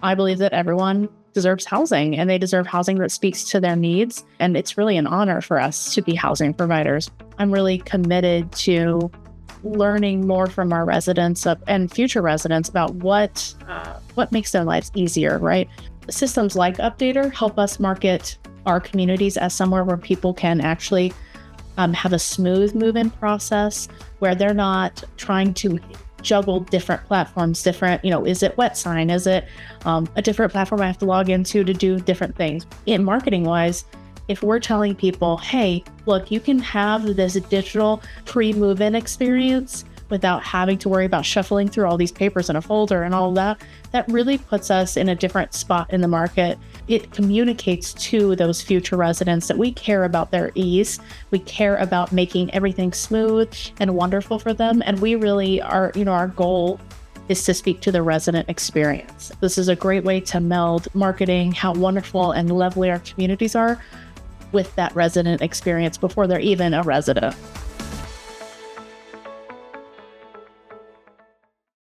I believe that everyone deserves housing, and they deserve housing that speaks to their needs. And it's really an honor for us to be housing providers. I'm really committed to learning more from our residents and future residents about what makes their lives easier, right? Systems like Updater help us market our communities as somewhere where people can actually have a smooth move-in process, where they're not trying to juggle different platforms, is it WetSign? Is it a different platform I have to log into to do different things? In marketing wise, if we're telling people, hey, look, you can have this digital pre-move-in experience without having to worry about shuffling through all these papers in a folder and all that really puts us in a different spot in the market. It communicates to those future residents that we care about their ease. We care about making everything smooth and wonderful for them. And we really are, our goal is to speak to the resident experience. This is a great way to meld marketing, how wonderful and lovely our communities are, with that resident experience before they're even a resident.